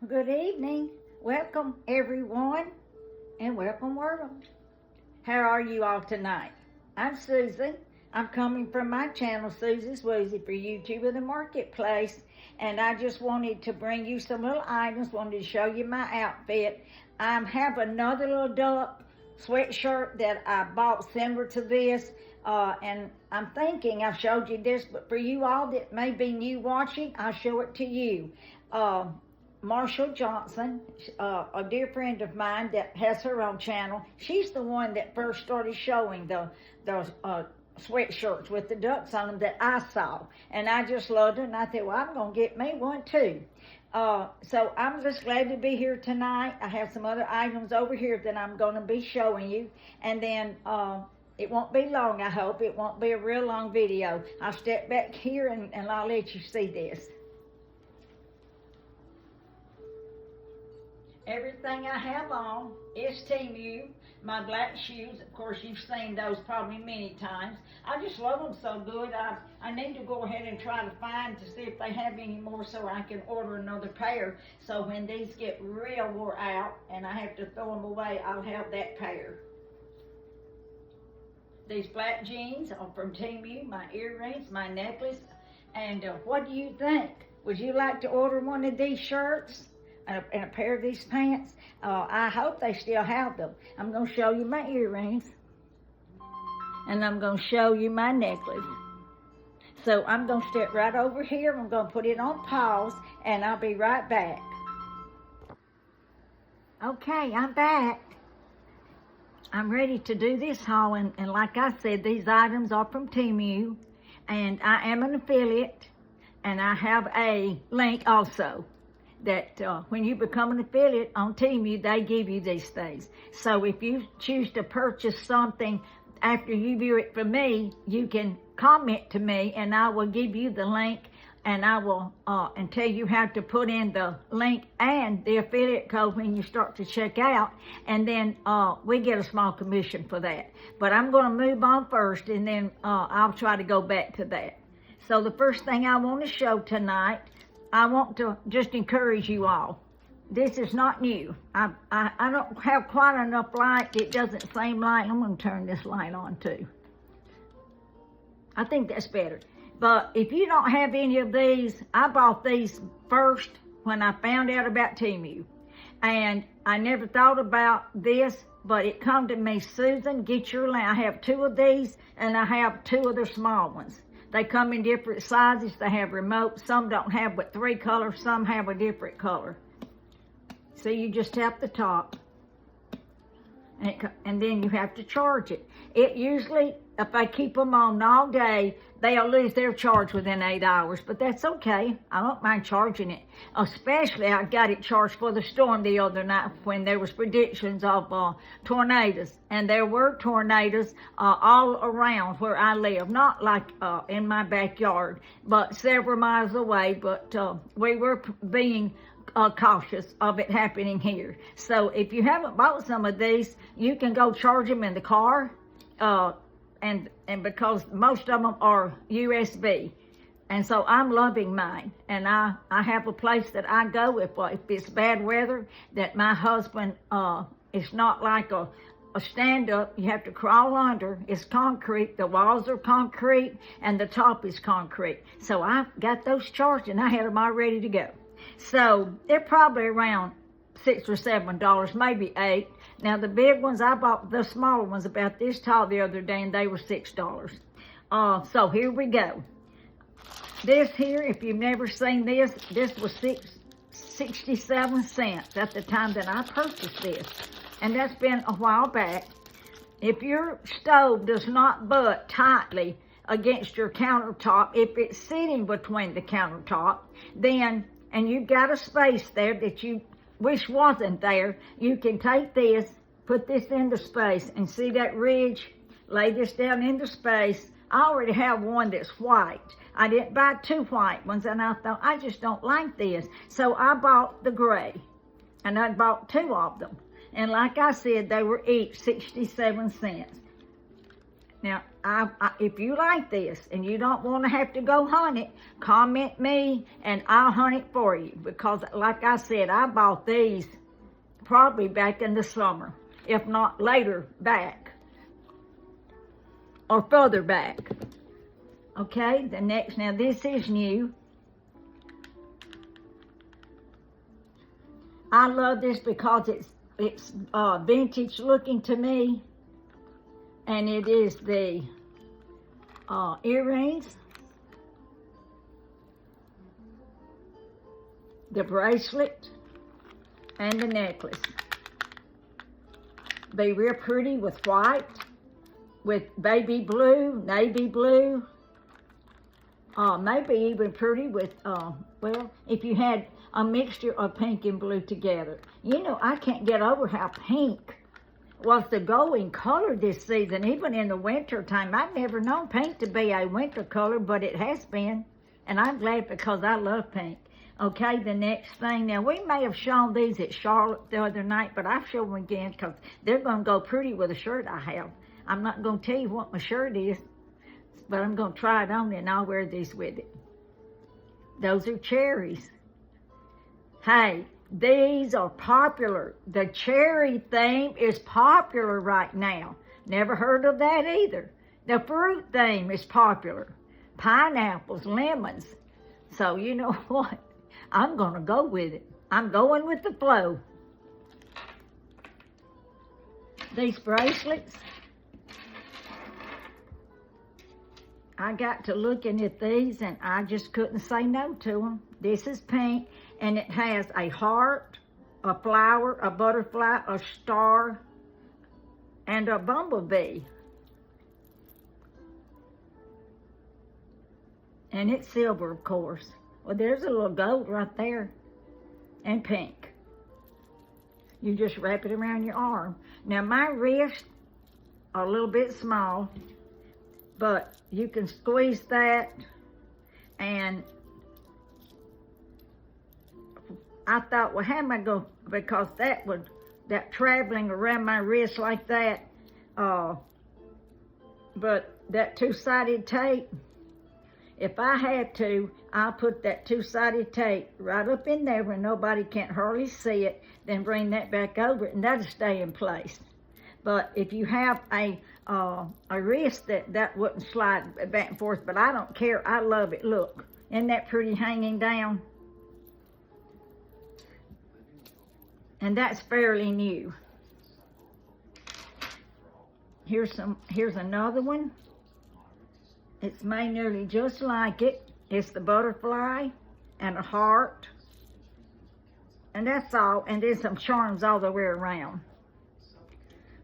Good evening. Welcome, everyone, and welcome, world. How are you all tonight? I'm Susan. I'm coming from my channel, Susie's Woozy, for YouTube in the Marketplace, and I just wanted to bring you some little items, wanted to show you my outfit. I have another little duck sweatshirt that I bought similar to this, and I'm thinking I've showed you this, but for you all that may be new watching, I'll show it to you. Marshall Johnson, a dear friend of mine that has her own channel. She's the one that first started showing the sweatshirts with the ducks on them that I saw. And I just loved it, and I thought, well, I'm going to get me one too. So I'm just glad to be here tonight. I have some other items over here that I'm going to be showing you. And then it won't be long, I hope. It won't be a real long video. I'll step back here and I'll let you see this. Everything I have on is Temu. My black shoes, of course, you've seen those probably many times. I just love them so good. I need to go ahead and try to find to see if they have any more so I can order another pair. So when these get real wore out and I have to throw them away, I'll have that pair. These black jeans are from Temu, my earrings, my necklace. And what do you think? Would you like to order one of these shirts? And a pair of these pants? I hope they still have them. I'm going to show you my earrings. And I'm going to show you my necklace. So I'm going to step right over here. I'm going to put it on pause. And I'll be right back. Okay, I'm back. I'm ready to do this haul. And like I said, these items are from Temu. And I am an affiliate. And I have a link also. That when you become an affiliate on Temu, they give you these things. So if you choose to purchase something after you view it from me, you can comment to me and I will give you the link and I will and tell you how to put in the link and the affiliate code when you start to check out, and then we get a small commission for that. But I'm going to move on first, and then I'll try to go back to that. So the first thing I want to show tonight, I want to just encourage you all. This is not new. I don't have quite enough light. It doesn't seem like. I'm going to turn this light on too. I think that's better. But if you don't have any of these, I bought these first when I found out about Temu. And I never thought about this, but it come to me, Susan, get your lamp. I have two of these and I have two of the small ones. They come in different sizes. They have remote. Some don't have but 3 colors. Some have a different color. So you just tap the top. And then you have to charge it. It usually, if I keep them on all day, they'll lose their charge within 8 hours. But that's okay. I don't mind charging it. Especially, I got it charged for the storm the other night when there was predictions of tornadoes. And there were tornadoes all around where I live. Not like in my backyard, but several miles away. But we were being cautious of it happening here. So if you haven't bought some of these, you can go charge them in the car. And because most of them are USB. And so I'm loving mine. And I have a place that I go if it's bad weather, that my husband, it's not like a stand-up. You have to crawl under. It's concrete. The walls are concrete and the top is concrete. So I got those charged and I had them all ready to go. So they're probably around $6 or $7, maybe $8. Now the big ones, I bought the smaller ones about this tall the other day and they were $6. So here we go. This here, if you've never seen this, this was 67 cents at the time that I purchased this. And that's been a while back. If your stove does not butt tightly against your countertop, if it's sitting between the countertop, then, and you've got a space there that you wish wasn't there, you can take this, put this into space, and see that ridge? Lay this down into space. I already have one that's white. I didn't buy 2 white ones, and I thought, I just don't like this. So I bought the gray, and I bought 2 of them. And like I said, they were each 67 cents. Now, if you like this and you don't want to have to go hunt it, comment me and I'll hunt it for you. Because like I said, I bought these probably back in the summer, if not later back or further back. Okay, the next, now this is new. I love this because it's vintage looking to me. And it is the earrings, the bracelet, and the necklace. Be real pretty with white, with baby blue, navy blue, maybe even pretty with, well, if you had a mixture of pink and blue together. You know, I can't get over how pink was the going color this season, even in the winter time. I've never known pink to be a winter color, but it has been. And I'm glad because I love pink. Okay, the next thing. Now, we may have shown these at Charlotte the other night, but I've shown them again because they're going to go pretty with a shirt I have. I'm not going to tell you what my shirt is, but I'm going to try it on and I'll wear these with it. Those are cherries. Hey, these are popular. The cherry theme is popular right now. Never heard of that either. The fruit theme is popular. Pineapples, lemons. So you know what? I'm going to go with it. I'm going with the flow. These bracelets, I got to looking at these and I just couldn't say no to them. This is pink and it has a heart, a flower, a butterfly, a star, and a bumblebee. And it's silver, of course. Well, there's a little gold right there and pink. You just wrap it around your arm. Now, my wrists are a little bit small, but you can squeeze that, and I thought, well, how am I going to, because that traveling around my wrist like that, but that two-sided tape, if I had to, I'll put that two-sided tape right up in there where nobody can't hardly see it, then bring that back over it, and that'll stay in place. But if you have a wrist that wouldn't slide back and forth, but I don't care. I love it. Look, isn't that pretty hanging down? And that's fairly new. Here's another one. It's made nearly just like it. It's the butterfly and a heart. And that's all. And then some charms all the way around.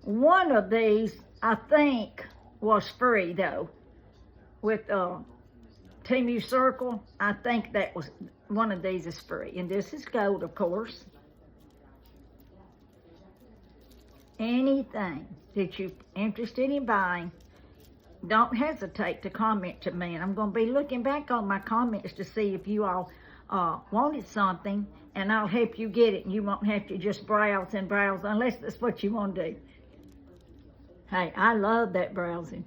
One of these, I think, was free, though. With Temu Circle, I think that was, one of these is free. And this is gold, of course. Anything that you're interested in buying, don't hesitate to comment to me. And I'm going to be looking back on my comments to see if you all wanted something, and I'll help you get it. And you won't have to just browse and browse unless that's what you want to do. Hey, I love that browsing.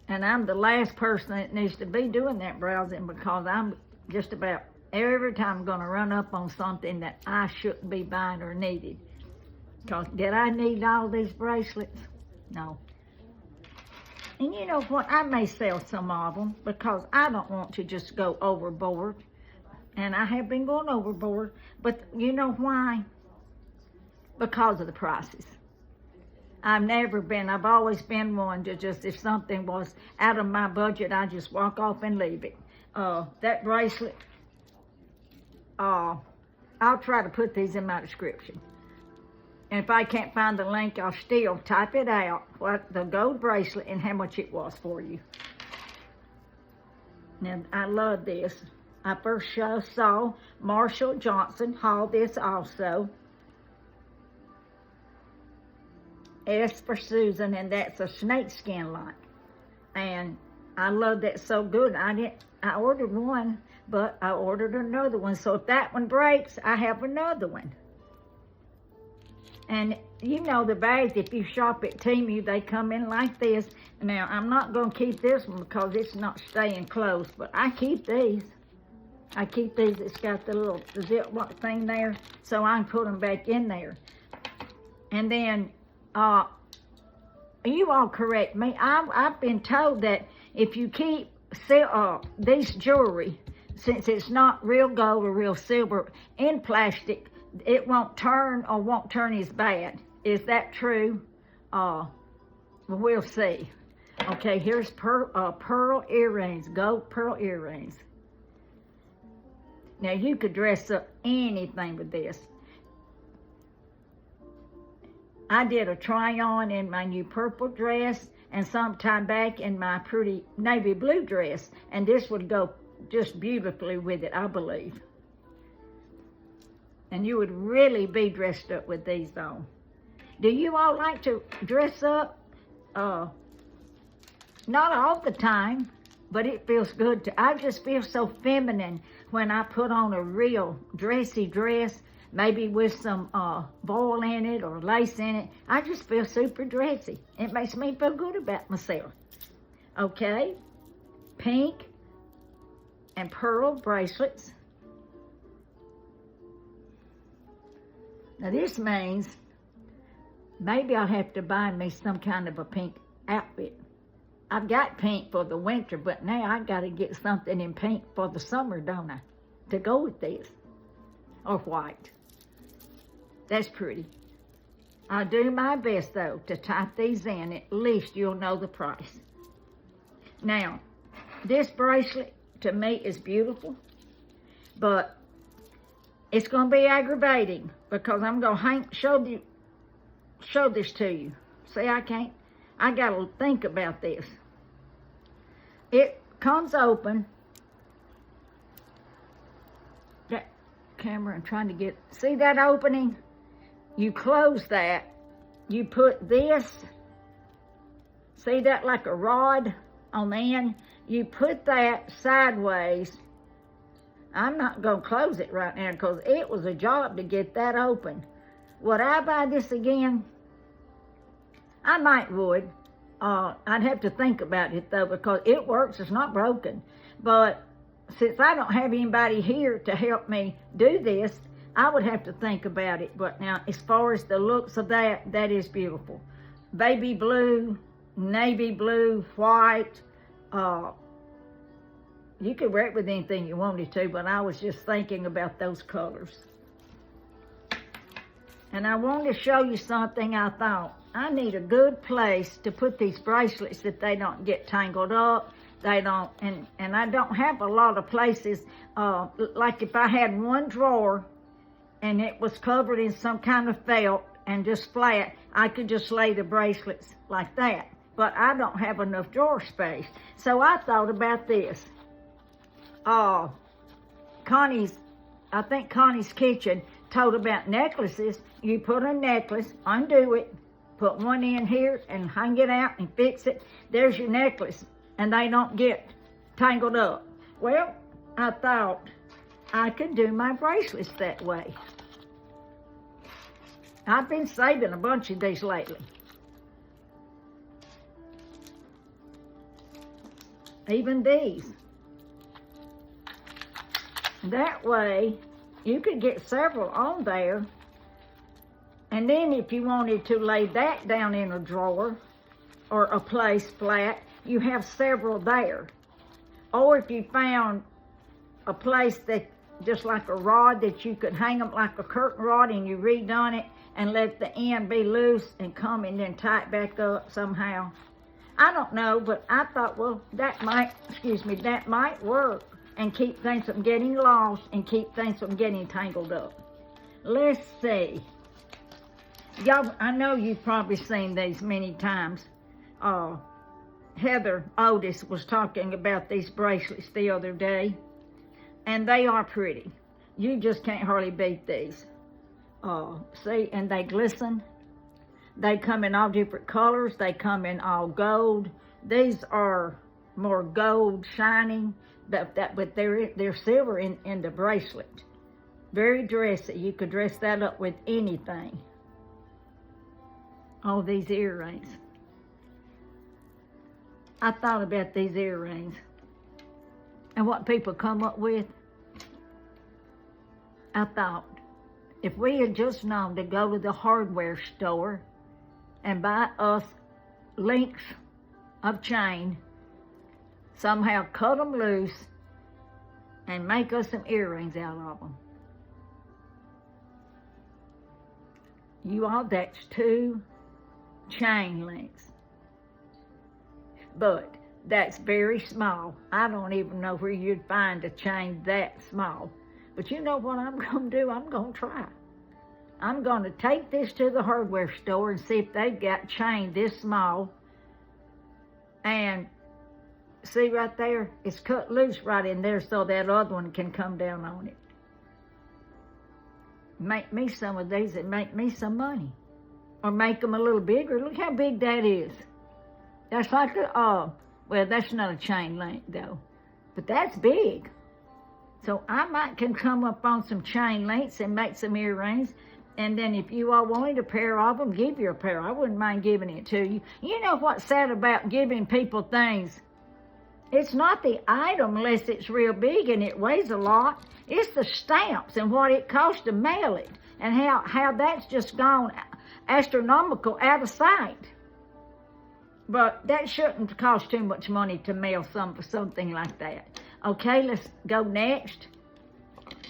And I'm the last person that needs to be doing that browsing, because I'm just about every time going to run up on something that I shouldn't be buying or needed. Because did I need all these bracelets? No. And you know what? I may sell some of them because I don't want to just go overboard. And I have been going overboard. But you know why? Because of the prices. I've always been one to just, if something was out of my budget, I just walk off and leave it. That bracelet, I'll try to put these in my description. And if I can't find the link, I'll still type it out, what the gold bracelet and how much it was for you. Now, I love this. I first saw Marshall Johnson haul this also. S for Susan, and that's a snakeskin like. And I love that so good. I ordered one, but I ordered another one. So if that one breaks, I have another one. And you know the bags, if you shop at Temu, they come in like this. Now, I'm not going to keep this one because it's not staying closed, but I keep these. I keep these. It's got the little ziploc thing there, so I can put them back in there. And then, you all correct me. I've been told that if you keep these jewelry, since it's not real gold or real silver, in plastic, it won't turn or won't turn as bad. Is that true? We'll see. Okay, here's pearl earrings, gold pearl earrings. Now, you could dress up anything with this. I did a try-on in my new purple dress and sometime back in my pretty navy blue dress, and this would go just beautifully with it, I believe. And you would really be dressed up with these on. Do you all like to dress up? Not all the time, but it feels good I just feel so feminine when I put on a real dressy dress, maybe with some voile in it or lace in it. I just feel super dressy. It makes me feel good about myself. Okay, pink and pearl bracelets. Now this means maybe I'll have to buy me some kind of a pink outfit. I've got pink for the winter, but now I got to get something in pink for the summer, don't I? To go with this. Or white. That's pretty. I'll do my best, though, to type these in. At least you'll know the price. Now, this bracelet, to me, is beautiful. But it's going to be aggravating because I'm going to show this to you. See, I got to think about this. It comes open. That camera, I'm trying to get, see that opening? You close that. You put this, see that like a rod on the end? You put that sideways. I'm not going to close it right now because it was a job to get that open. Would I buy this again? I might would. I'd have to think about it, though, because it works. It's not broken. But since I don't have anybody here to help me do this, I would have to think about it. But now, as far as the looks of that, that is beautiful. Baby blue, navy blue, white. You could wear it with anything you wanted to, but I was just thinking about those colors. And I want to show you something I thought. I need a good place to put these bracelets that they don't get tangled up. They don't, and I don't have a lot of places. Like if I had one drawer and it was covered in some kind of felt and just flat, I could just lay the bracelets like that. But I don't have enough drawer space. So I thought about this. I think Connie's Kitchen told about necklaces. You put a necklace, undo it, put one in here and hang it out and fix it. There's your necklace, and they don't get tangled up. Well, I thought I could do my bracelets that way. I've been saving a bunch of these lately. Even these. That way, you could get several on there. And then if you wanted to lay that down in a drawer or a place flat, you have several there. Or if you found a place that, just like a rod that you could hang them like a curtain rod and you redone it and let the end be loose and come and then tie it back up somehow. I don't know, but I thought, well, that might work and keep things from getting lost and keep things from getting tangled up. Let's see. Y'all, I know you've probably seen these many times. Heather Otis was talking about these bracelets the other day, and they are pretty. You just can't hardly beat these. See, and they glisten. They come in all different colors. They come in all gold. These are more gold shining, but they're silver in the bracelet. Very dressy. You could dress that up with anything. Oh, these earrings. I thought about these earrings and what people come up with. I thought, if we had just known to go to the hardware store and buy us links of chain, somehow cut them loose and make us some earrings out of them. You all, that's 2 chain links. But that's very small. I don't even know where you'd find a chain that small. But you know what I'm going to do? I'm going to try. I'm going to take this to the hardware store and see if they've got chain this small. And see right there, it's cut loose right in there so that other one can come down on it. Make me some of these and make me some money. Or make them a little bigger. Look how big that is. That's like a, well, that's not a chain link though. But that's big. So I can come up on some chain links and make some earrings. And then if you all wanted a pair of them, give you a pair. I wouldn't mind giving it to you. You know what's sad about giving people things? It's not the item unless it's real big and it weighs a lot. It's the stamps and what it costs to mail it. And how that's just gone astronomical out of sight. But that shouldn't cost too much money to mail something like that. Okay, let's go next.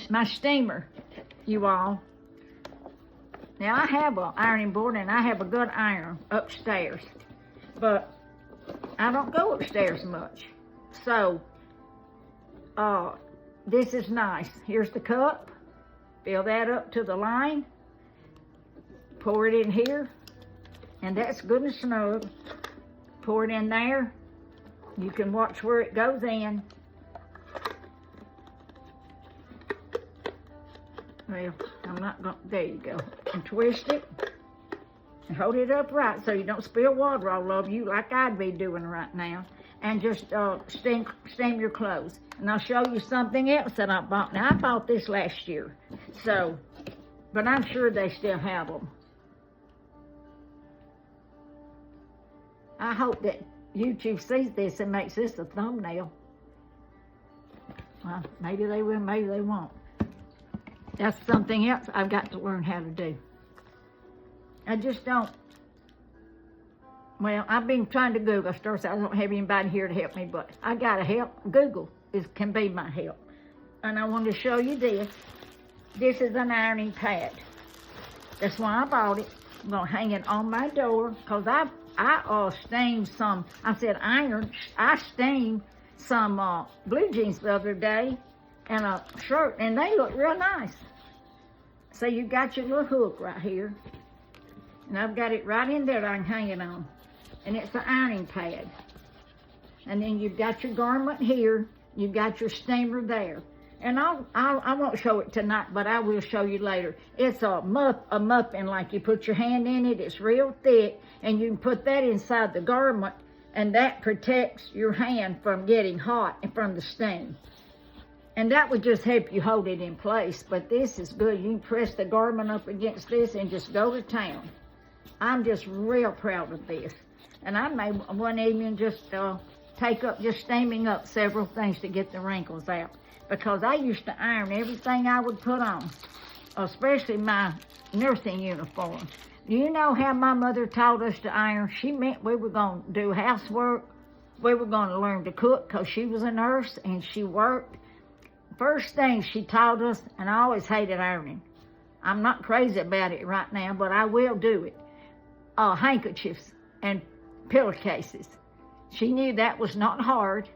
My steamer, you all. Now, I have an ironing board and I have a good iron upstairs. But I don't go upstairs much. So, this is nice. Here's the cup. Fill that up to the line. Pour it in here. And that's good and snug. Pour it in there. You can watch where it goes in. Well, I'm not going to, there you go. And twist it. And hold it upright so you don't spill water all over you like I'd be doing right now. And just steam your clothes. And I'll show you something else that I bought. Now, I bought this last year. So, but I'm sure they still have them. I hope that YouTube sees this and makes this a thumbnail. Well, maybe they will, maybe they won't. That's something else I've got to learn how to do. I just don't. Well, I've been trying to Google stuff, so I don't have anybody here to help me, but I got to help. Google can be my help. And I want to show you this. This is an ironing pad. That's why I bought it. I'm going to hang it on my door, because I steamed some, I steamed some blue jeans the other day and a shirt, and they look real nice. So you got your little hook right here, and I've got it right in there that I can hang it on. And it's an ironing pad. And then you've got your garment here, you've got your steamer there. And I won't show it tonight, but I will show you later. It's a muffin, like you put your hand in it, it's real thick, and you can put that inside the garment, and that protects your hand from getting hot and from the steam. And that would just help you hold it in place, but this is good. You can press the garment up against this and just go to town. I'm just real proud of this. And I made one evening just steaming up several things to get the wrinkles out. Because I used to iron everything I would put on, especially my nursing uniform. You know how my mother taught us to iron? She meant we were going to do housework. We were going to learn to cook because she was a nurse and she worked. First thing she taught us, and I always hated ironing. I'm not crazy about it right now, but I will do it. Handkerchiefs and pillowcases. She knew that was not hard.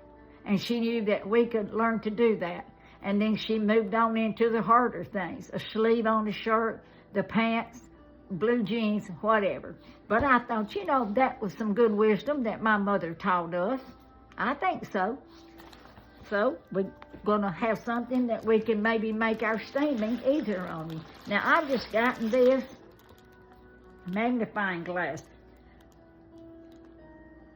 And she knew that we could learn to do that. And then she moved on into the harder things. A sleeve on the shirt, the pants, blue jeans, whatever. But I thought, that was some good wisdom that my mother taught us. I think so. So we're going to have something that we can maybe make our steaming easier on. Now, I've just gotten this magnifying glass.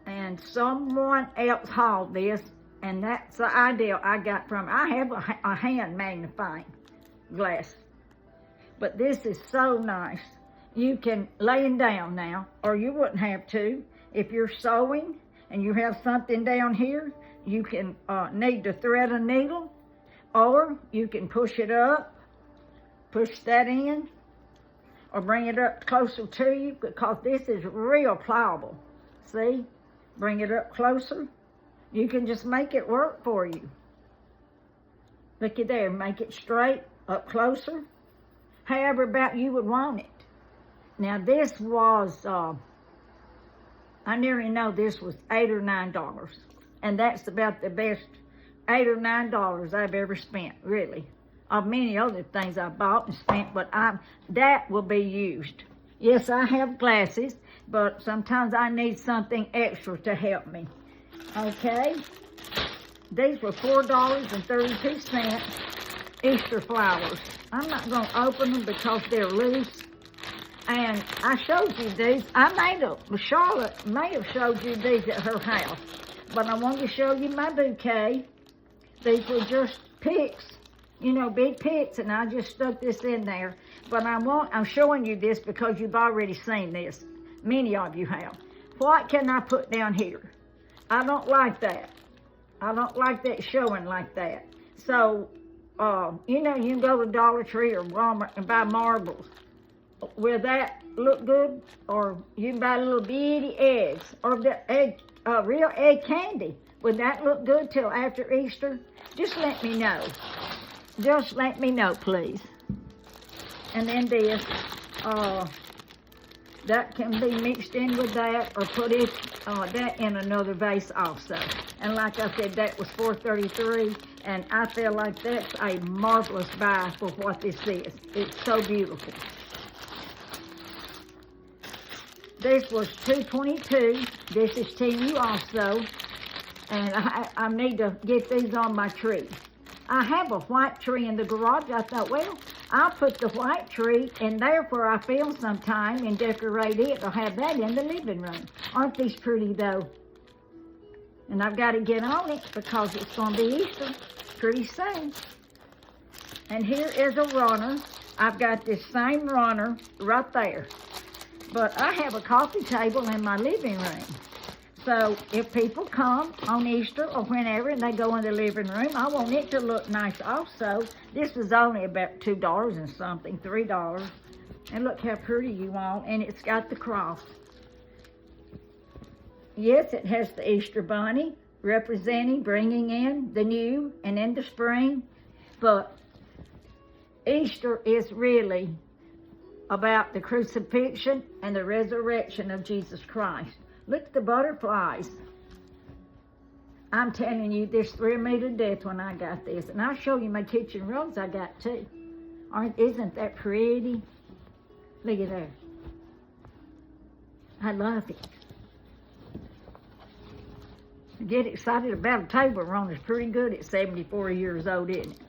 And someone else hauled this. And that's the idea I got from it. I have a hand magnifying glass. But this is so nice. you can laying down now, or you wouldn't have to. If you're sewing and you have something down here, you can need to thread a needle, or you can push it up, push that in, or bring it up closer to you, because this is real pliable. See? Bring it up closer. You can just make it work for you. Look at there, make it straight, up closer, however about you would want it. Now this was, I nearly know this was $8 or $9. And that's about the best $8 or $9 I've ever spent, really. Of many other things I bought and spent, but that will be used. Yes, I have glasses, but sometimes I need something extra to help me. Okay? These were $4.32 Easter flowers. I'm not going to open them because they're loose. And I showed you these. Charlotte may have showed you these at her house. But I wanted to show you my bouquet. These were just picks, you know, big picks, and I just stuck this in there. But I'm showing you this because you've already seen this. Many of you have. What can I put down here? I don't like that. I don't like that showing like that. So, you know, you can go to Dollar Tree or Walmart and buy marbles. Will that look good? Or you can buy little bitty eggs, or the egg, real egg candy. Would that look good till after Easter? Just let me know. Just let me know, please. And then this, that can be mixed in with that, or put it that in another vase also. And like I said, that was $4.33, and I feel like that's a marvelous buy for what this is. It's so beautiful. This was $2.22. This is Temu also, and I need to get these on my tree. I have a white tree in the garage. I thought, well, I'll put the white tree in there where I film sometime and decorate it. I'll have that in the living room. Aren't these pretty, though? And I've got to get on it because it's going to be Easter pretty soon. And here is a runner. I've got this same runner right there. But I have a coffee table in my living room. So if people come on Easter or whenever and they go in the living room, I want it to look nice also. This is only about $2 and something, $3. And look how pretty you want. And it's got the cross. Yes, it has the Easter bunny representing, bringing in the new and in the spring. But Easter is really about the crucifixion and the resurrection of Jesus Christ. Look at the butterflies. I'm telling you, this thrilled me to death when I got this. And I'll show you my kitchen rose I got too. Isn't that pretty? Look at that. I love it. Get excited about a table run is pretty good at 74 years old, isn't it?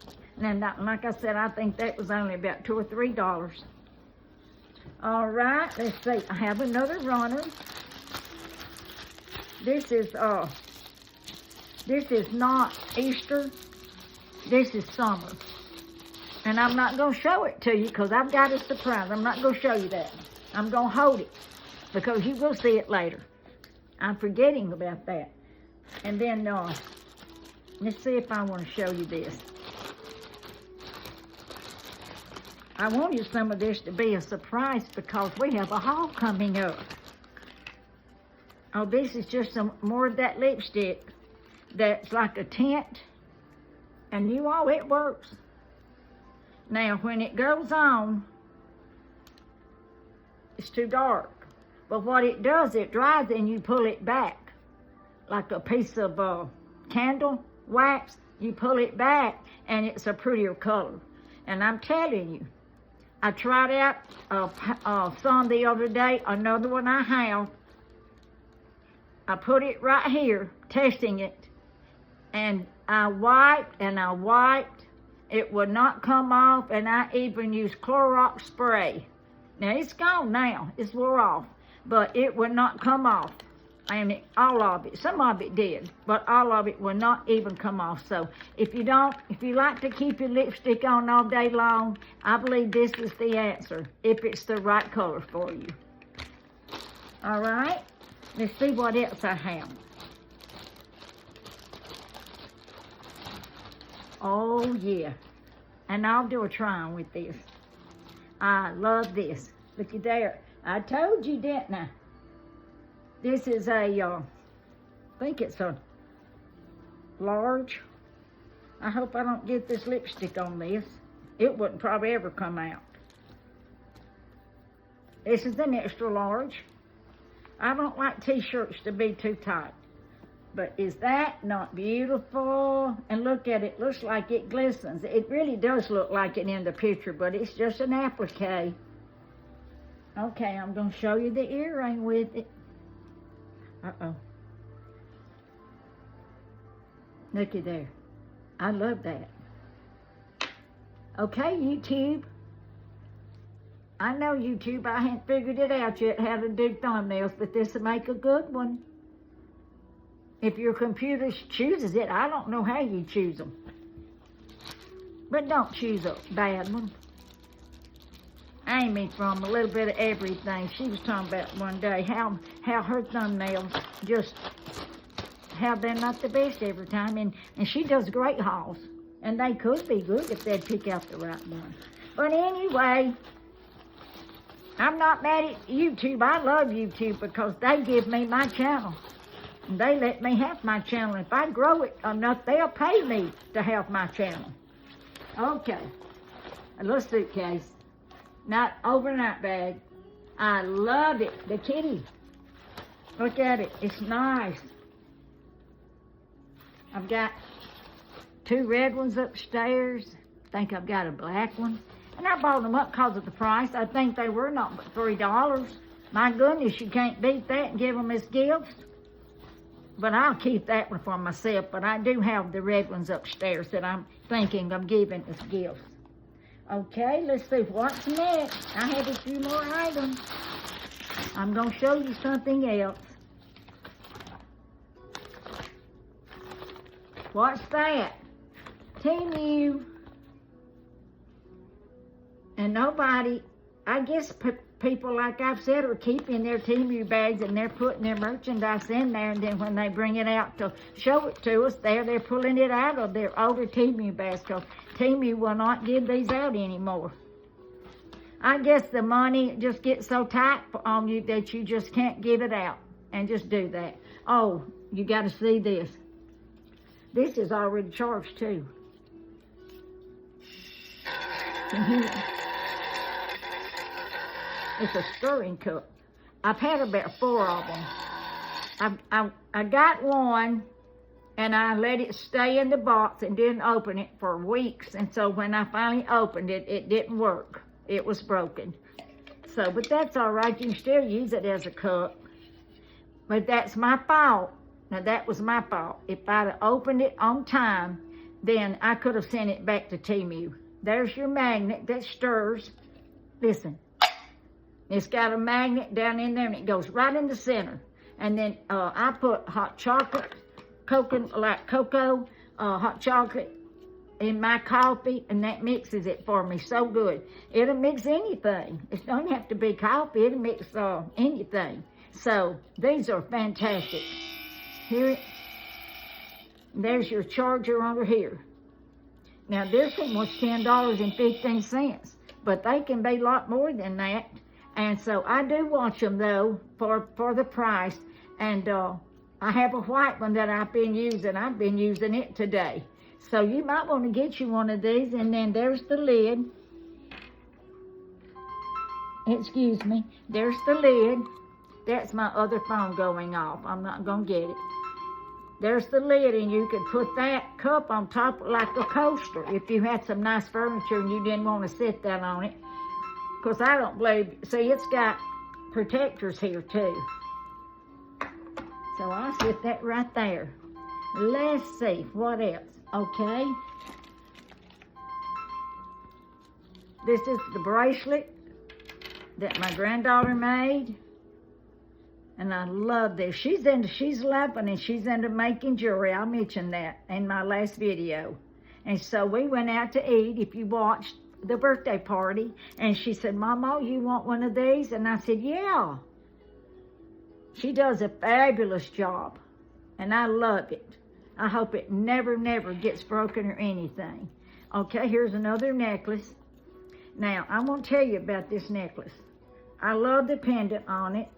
And then, like I said, I think that was only about $2 or $3. All right, let's see. I have another runner. This is not Easter. This is summer. And I'm not going to show it to you because I've got a surprise. I'm not going to show you that. I'm going to hold it because you will see it later. I'm forgetting about that. And then, let's see if I want to show you this. I wanted some of this to be a surprise because we have a haul coming up. Oh, this is just some more of that lipstick that's like a tint. And you all, it works. Now, when it goes on, it's too dark. But what it does, it dries and you pull it back. Like a piece of candle wax, you pull it back and it's a prettier color. And I'm telling you, I tried out some the other day, another one I have. I put it right here, testing it, and I wiped and I wiped. It would not come off, and I even used Clorox spray. Now, it's gone now. It's wore off, but it would not come off. And all of it, some of it did, but all of it will not even come off. So if you like to keep your lipstick on all day long, I believe this is the answer, if it's the right color for you. All right, let's see what else I have. Oh yeah, and I'll do a try on with this. I love this. Look at there. I told you, didn't I? This is I think it's a large. I hope I don't get this lipstick on this. It wouldn't probably ever come out. This is an extra large. I don't like t-shirts to be too tight. But is that not beautiful? And look at it, looks like it glistens. It really does look like it in the picture, but it's just an applique. Okay, I'm gonna show you the earring with it. Uh-oh. Looky there. I love that. Okay, YouTube. I know YouTube, I haven't figured it out yet how to do thumbnails, but this will make a good one. If your computer chooses it, I don't know how you choose them. But don't choose a bad one. Amy from A Little Bit of Everything, she was talking about one day how her thumbnails just, how they're not the best every time. And she does great hauls. And they could be good if they'd pick out the right one. But anyway, I'm not mad at YouTube. I love YouTube because they give me my channel. And they let me have my channel. If I grow it enough, they'll pay me to have my channel. Okay, a little suitcase. Not overnight bag. I love it. The kitty. Look at it. It's nice. I've got 2 red ones upstairs. I think I've got a black one. And I bought them up because of the price. I think they were not but $3. My goodness, you can't beat that and give them as gifts. But I'll keep that one for myself. But I do have the red ones upstairs that I'm thinking of giving as gifts. Okay, let's see what's next. I have a few more items. I'm going to show you something else. What's that? Temu. And nobody, I guess people, like I've said, are keeping their Temu bags and they're putting their merchandise in there, and then when they bring it out to show it to us, they're pulling it out of their older Temu bags, because Temu will not give these out anymore. I guess the money just gets so tight on you that you just can't give it out and just do that. Oh, you got to see this. This is already charged too. It's a stirring cup. I've had about 4 of them. I got one, and I let it stay in the box and didn't open it for weeks. And so when I finally opened it, it didn't work. It was broken. So, but that's all right. You can still use it as a cup. But that's my fault. Now, that was my fault. If I'd have opened it on time, then I could have sent it back to Temu. There's your magnet that stirs. Listen. It's got a magnet down in there, and it goes right in the center. And then I put hot chocolate, cocoa, hot chocolate in my coffee, and that mixes it for me so good. It'll mix anything. It don't have to be coffee. It'll mix anything. So these are fantastic. Here, there's your charger under here. Now this one was $10.15, but they can be a lot more than that. And so I do watch them, though, for the price. And I have a white one that I've been using. I've been using it today. So you might want to get you one of these. And then there's the lid. Excuse me. There's the lid. That's my other phone going off. I'm not going to get it. There's the lid, and you could put that cup on top like a coaster if you had some nice furniture and you didn't want to sit that on it. Because I don't believe, see, it's got protectors here too. So I'll sit that right there. Let's see, what else? Okay. This is the bracelet that my granddaughter made. And I love this. She's 11 and she's into making jewelry. I mentioned that in my last video. And so we went out to eat, if you watched the birthday party. And she said, Mama, you want one of these? And I said, yeah. She does a fabulous job. And I love it. I hope it never gets broken or anything. Okay, here's another necklace. Now, I want to tell you about this necklace. I love the pendant on it.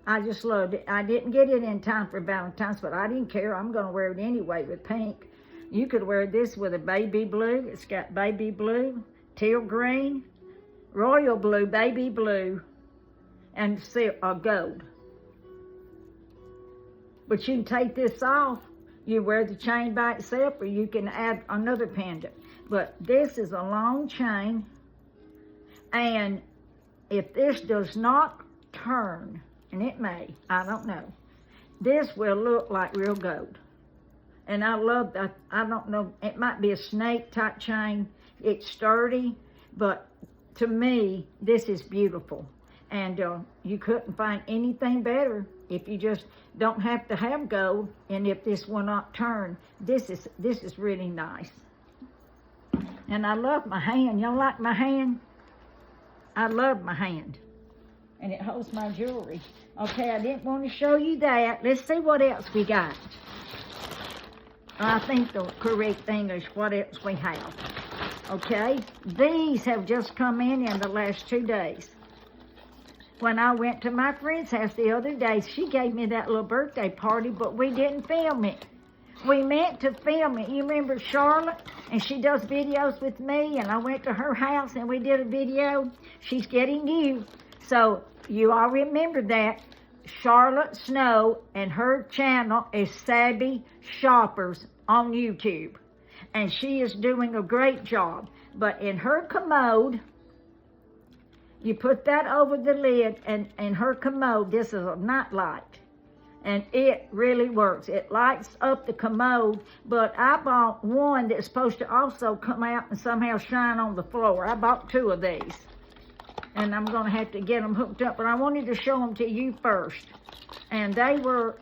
I just loved it. I didn't get it in time for Valentine's, but I didn't care. I'm going to wear it anyway with pink. You could wear this with a baby blue. It's got baby blue, teal green, royal blue, baby blue, and gold. But you can take this off. You wear the chain by itself, or you can add another pendant. But this is a long chain, and if this does not turn, and it may, I don't know, this will look like real gold. And I love that. I don't know, it might be a snake type chain. It's sturdy, but to me, this is beautiful. And you couldn't find anything better if you just don't have to have gold. And if this will not turn, this is really nice. And I love my hand. Y'all like my hand? I love my hand. And it holds my jewelry. Okay, I didn't want to show you that. Let's see what else we got. I think the correct thing is what else we have. Okay, these have just come in the last 2 days. When I went to my friend's house the other day, she gave me that little birthday party, but we didn't film it. We meant to film it. You remember Charlotte? And she does videos with me, and I went to her house and we did a video. She's getting you. So you all remember that. Charlotte Snow, and her channel is Savvy Shoppers on YouTube. And she is doing a great job. But in her commode, you put that over the lid, and in her commode, this is a night light. And it really works. It lights up the commode, but I bought one that's supposed to also come out and somehow shine on the floor. I bought 2 of these. And I'm going to have to get them hooked up, but I wanted to show them to you first. And these were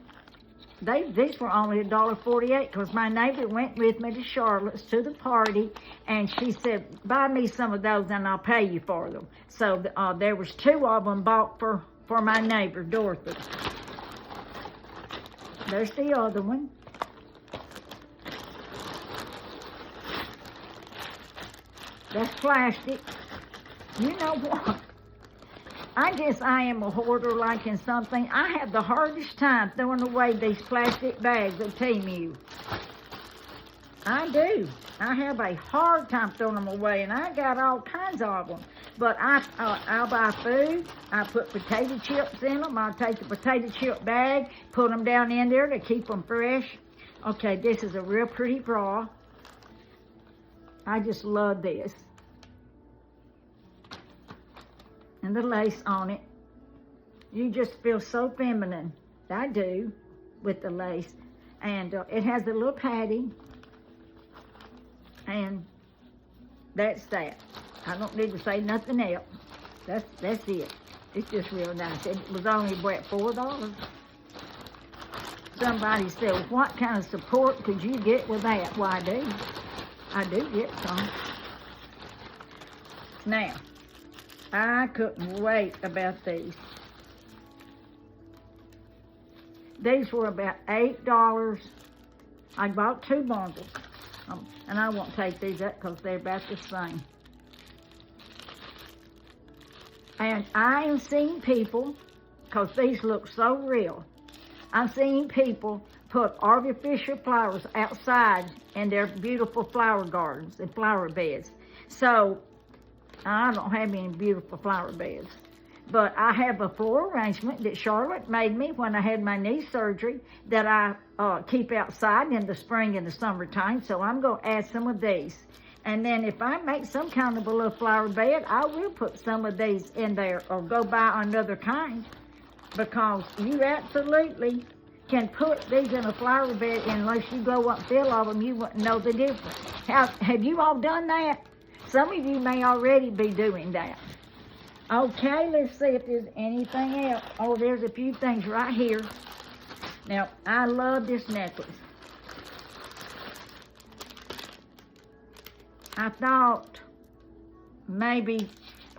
only $1.48, because my neighbor went with me to Charlotte's to the party, and she said, buy me some of those and I'll pay you for them. So there was 2 of them bought for my neighbor, Dorothy. There's the other one. That's plastic. You know what? I guess I am a hoarder like in something. I have the hardest time throwing away these plastic bags of Temu. I do. I have a hard time throwing them away, and I got all kinds of them. But I'll buy food. I put potato chips in them. I'll take the potato chip bag, put them down in there to keep them fresh. Okay, this is a real pretty bra. I just love this. And the lace on it. You just feel so feminine. I do, with the lace. And it has a little padding. And that's that. I don't need to say nothing else. That's it. It's just real nice. It was only, what, $4? Somebody said, well, what kind of support could you get with that? Well, I do. I do get some. Now, I couldn't wait about these. These were about $8. I bought 2 bundles. And I won't take these up because they're about the same. And I am seeing people, because these look so real, I'm seeing people put artificial flowers outside in their beautiful flower gardens and flower beds. So, I don't have any beautiful flower beds. But I have a floral arrangement that Charlotte made me when I had my knee surgery that I keep outside in the spring and the summertime. So I'm going to add some of these. And then if I make some kind of a little flower bed, I will put some of these in there or go buy another kind. Because you absolutely can put these in a flower bed, and unless you go up and fill of them, you wouldn't know the difference. Have you all done that? Some of you may already be doing that. Okay, let's see if there's anything else. Oh, there's a few things right here. Now, I love this necklace. I thought maybe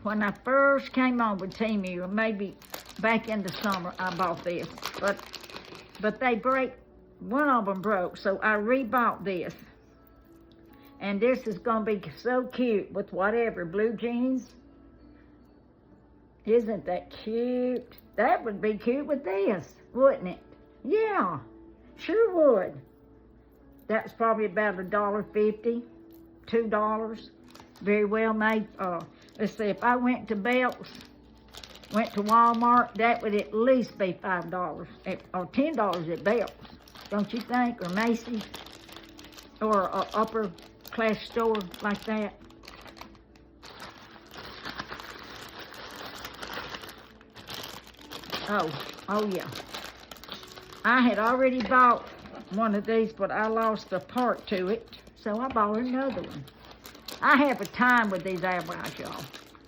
when I first came on with Temu, or maybe back in the summer, I bought this. But they break, one of them broke, so I rebought this. And this is gonna be so cute with whatever, blue jeans. Isn't that cute? That would be cute with this, wouldn't it? Yeah, sure would. That's probably about $1.50, $2. Very well made. Let's see, if I went to Belk's, went to Walmart, that would at least be $5 or $10 at Belk's, don't you think? Or Macy's, or an upper class store like that. Oh yeah. I had already bought one of these, but I lost a part to it, so I bought another one. I have a time with these eyebrows, y'all.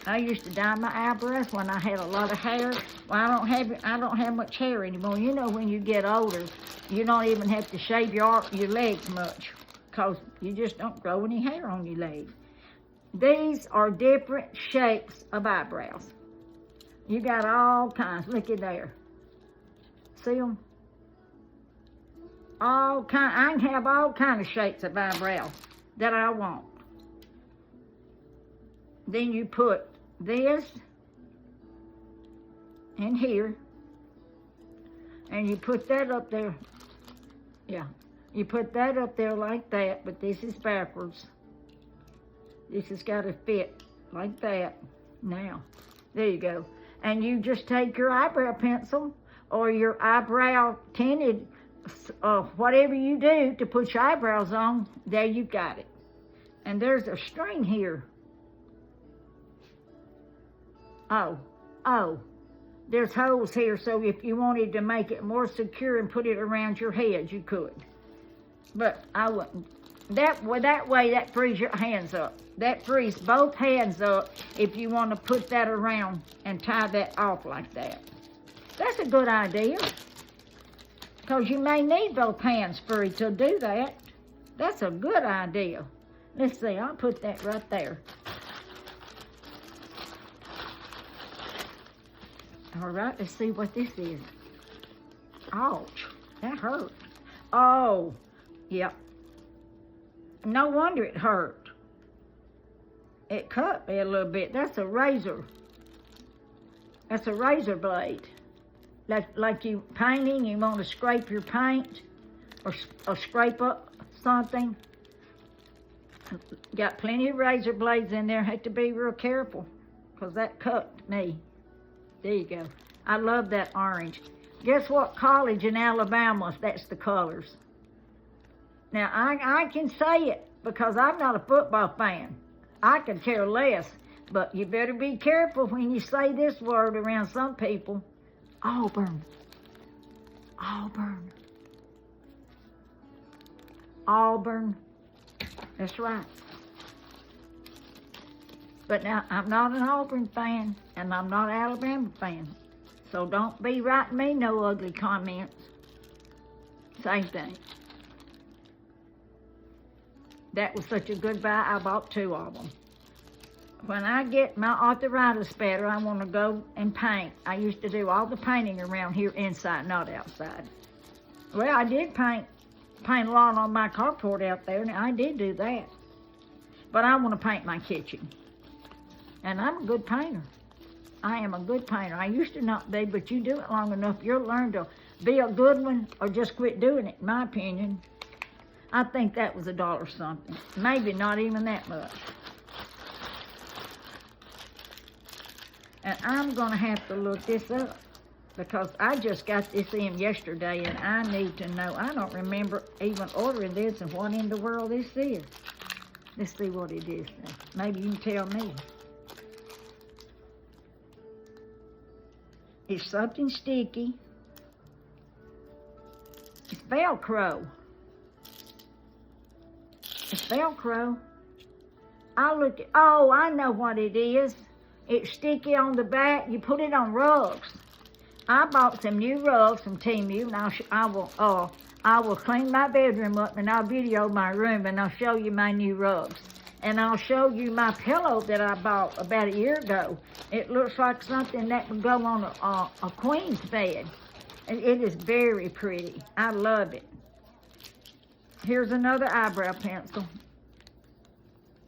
I used to dye my eyebrows when I had a lot of hair. Well, I don't have much hair anymore. You know, when you get older, you don't even have to shave your legs much, because you just don't grow any hair on your legs. These are different shapes of eyebrows. You got all kinds. Look at there. See them? I can have all kinds of shapes of eyebrows that I want. Then you put this in here, and you put that up there. Yeah, you put that up there like that, but this is backwards. This has got to fit like that. Now, there you go. And you just take your eyebrow pencil or your eyebrow tinted, whatever you do to put your eyebrows on, there you got it. And there's a string here. Oh, there's holes here, so if you wanted to make it more secure and put it around your head, you could. But I wouldn't. That way, that frees your hands up. That frees both hands up if you want to put that around and tie that off like that. That's a good idea, because you may need both hands free to do that. That's a good idea. Let's see, I'll put that right there. All right, let's see what this is. Ouch, that hurt. Oh, yep. No wonder it hurt. It cut me a little bit. That's a razor. That's a razor blade. Like you painting, you want to scrape your paint or scrape up something. Got plenty of razor blades in there. Had to be real careful, because that cut me. There you go. I love that orange. Guess what college in Alabama, that's the colors. Now, I can say it because I'm not a football fan. I can care less, but you better be careful when you say this word around some people. Auburn. Auburn. Auburn. That's right. But now, I'm not an Auburn fan, and I'm not an Alabama fan. So don't be writing me no ugly comments. Same thing. That was such a good buy, I bought 2 of them. When I get my arthritis better, I want to go and paint. I used to do all the painting around here inside, not outside. Well, I did paint a lot on my carport out there, and I did do that. But I want to paint my kitchen. And I'm a good painter. I am a good painter. I used to not be, but you do it long enough, you'll learn to be a good one or just quit doing it, in my opinion. I think that was $1 something. Maybe not even that much. And I'm going to have to look this up, because I just got this in yesterday, and I need to know. I don't remember even ordering this and what in the world this is. Let's see what it is now. Maybe you can tell me. It's something sticky. It's Velcro. It's Velcro. I know what it is. It's sticky on the back. You put it on rugs. I bought some new rugs from Temu, and I will clean my bedroom up, and I'll video my room, and I'll show you my new rugs. And I'll show you my pillow that I bought about a year ago. It looks like something that would go on a queen's bed. It is very pretty. I love it. Here's another eyebrow pencil.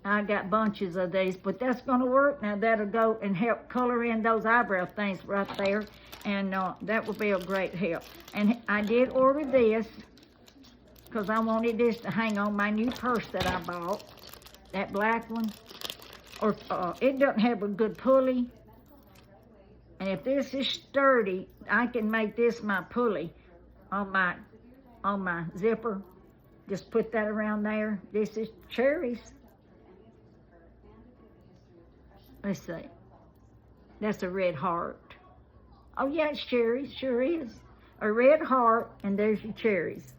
I got bunches of these, but that's going to work. Now, that'll go and help color in those eyebrow things right there, and that will be a great help. And I did order this because I wanted this to hang on my new purse that I bought, that black one. Or it doesn't have a good pulley, and if this is sturdy, I can make this my pulley on my zipper. Just put that around there. This is cherries. Let's see. That's a red heart. Oh, yeah, it's cherries. Sure is. A red heart, and there's your cherries.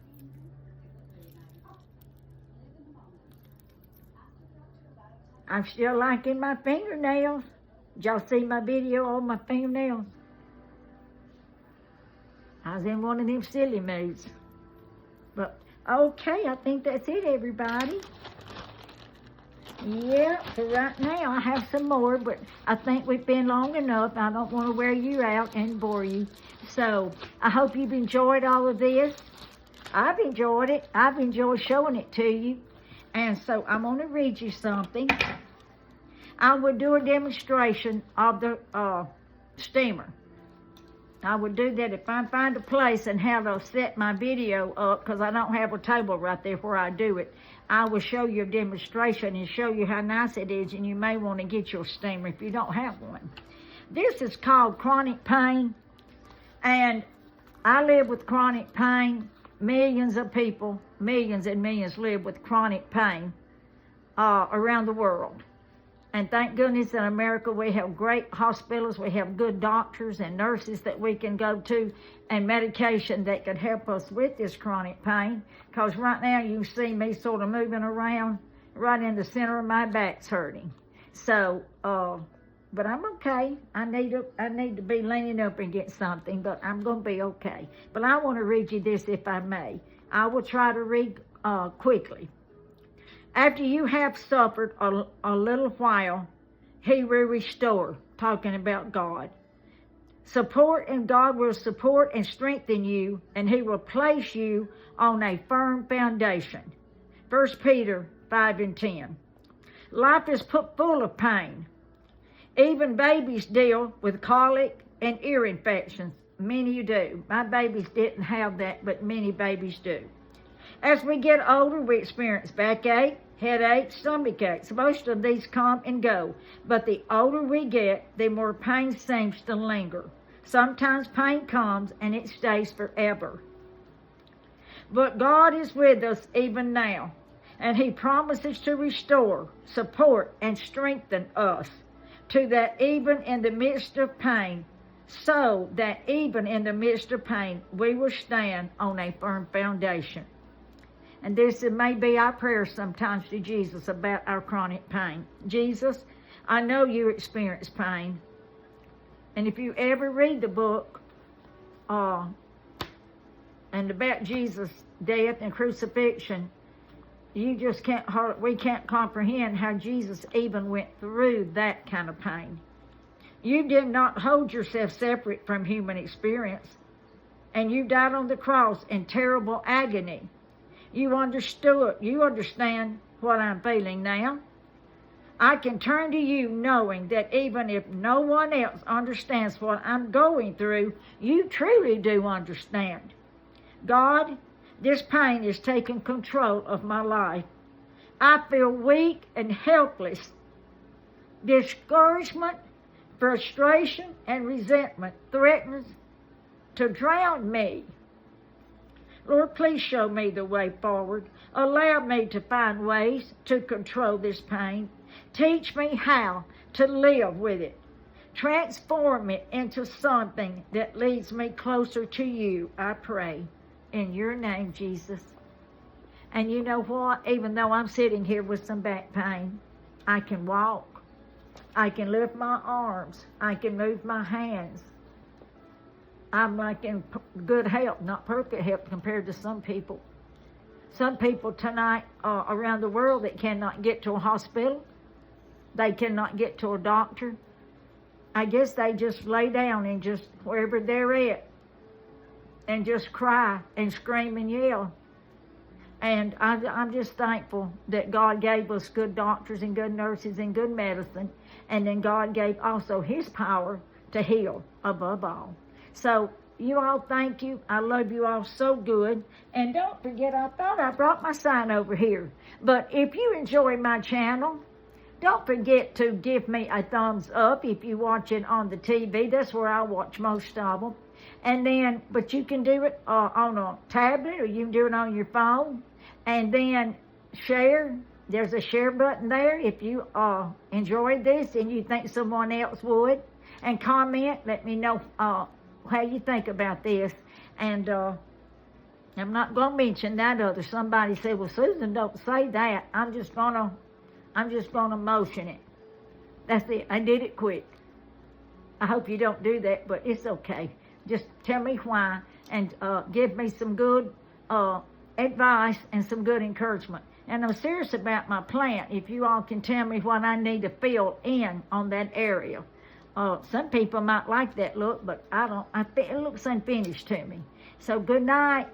I'm still liking my fingernails. Did y'all see my video on my fingernails? I was in one of them silly moods. But, okay, I think that's it, everybody. Yeah, for right now, I have some more, but I think we've been long enough. I don't want to wear you out and bore you. So, I hope you've enjoyed all of this. I've enjoyed it. I've enjoyed showing it to you. And so, I'm going to read you something. I would do a demonstration of the steamer. I would do that if I find a place and how to set my video up, because I don't have a table right there where I do it. I will show you a demonstration and show you how nice it is, and you may want to get your steamer if you don't have one. This is called chronic pain, and I live with chronic pain. Millions of people, millions and millions live with chronic pain around the world. And thank goodness in America we have great hospitals, we have good doctors and nurses that we can go to, and medication that can help us with this chronic pain. Because right now you see me sort of moving around, right in the center of my back's hurting. So, but I'm okay. I need to be leaning up and get something, but I'm going to be okay. But I want to read you this if I may. I will try to read quickly. After you have suffered a little while, he will restore, talking about God. Support, and God will support and strengthen you, and he will place you on a firm foundation. 1 Peter 5:10. Life is full of pain. Even babies deal with colic and ear infections. Many do. My babies didn't have that, but many babies do. As we get older, we experience backache, headache, stomach aches. Most of these come and go, but the older we get, the more pain seems to linger. Sometimes pain comes and it stays forever. But God is with us even now, and he promises to restore, support, and strengthen us to that even in the midst of pain, so that even in the midst of pain, we will stand on a firm foundation. And this may be our prayer sometimes to Jesus about our chronic pain. Jesus, I know you experience pain. And if you ever read the book and about Jesus' death and crucifixion, you just we can't comprehend how Jesus even went through that kind of pain. You did not hold yourself separate from human experience, and you died on the cross in terrible agony. You understand what I'm feeling now. I can turn to you knowing that even if no one else understands what I'm going through, you truly do understand. God, this pain is taking control of my life. I feel weak and helpless. Discouragement, frustration, and resentment threatens to drown me. Lord, please show me the way forward. Allow me to find ways to control this pain. Teach me how to live with it. Transform it into something that leads me closer to you, I pray. In your name, Jesus. And you know what? Even though I'm sitting here with some back pain, I can walk. I can lift my arms. I can move my hands. I'm like in good health, not perfect health compared to some people. Some people tonight around the world that cannot get to a hospital. They cannot get to a doctor. I guess they just lay down and just wherever they're at and just cry and scream and yell. And I'm just thankful that God gave us good doctors and good nurses and good medicine. And then God gave also His power to heal above all. So you all, thank you. I love you all so good. And don't forget, I thought I brought my sign over here. But if you enjoy my channel, don't forget to give me a thumbs up if you watch it on the TV. That's where I watch most of them. And then, but you can do it on a tablet or you can do it on your phone. And then share. There's a share button there if you enjoyed this and you think someone else would. And comment. Let me know how you think about this. And I'm not going to mention that other. Somebody said, well, Susan, don't say that. I'm just going to motion it. That's it. I did it quick. I hope you don't do that, but it's okay. Just tell me why and give me some good advice and some good encouragement. And I'm serious about my plant. If you all can tell me what I need to fill in on that area. Some people might like that look, but I don't. It looks unfinished to me. So good night.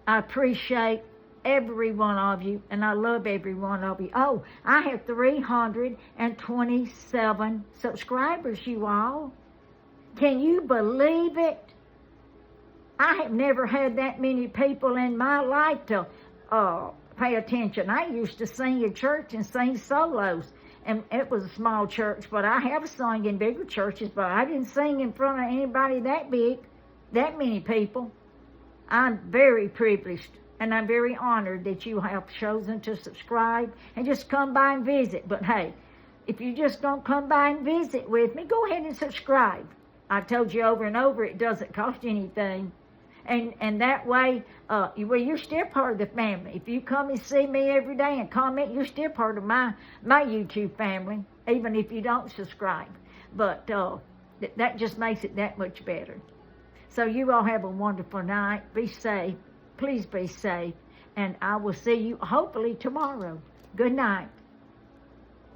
I appreciate every one of you, and I love every one of you. Oh, I have 327 subscribers, you all. Can you believe it? I have never had that many people in my life to pay attention. I used to sing in church and sing solos, and it was a small church, but I have sung in bigger churches, but I didn't sing in front of anybody that big, that many people. I'm very privileged, and I'm very honored that you have chosen to subscribe and just come by and visit. But hey, if you just don't come by and visit with me, go ahead and subscribe. I told you over and over, it doesn't cost you anything. And that way, you're still part of the family. If you come and see me every day and comment, you're still part of my YouTube family, even if you don't subscribe. But that just makes it that much better. So you all have a wonderful night. Be safe. Please be safe. And I will see you hopefully tomorrow. Good night.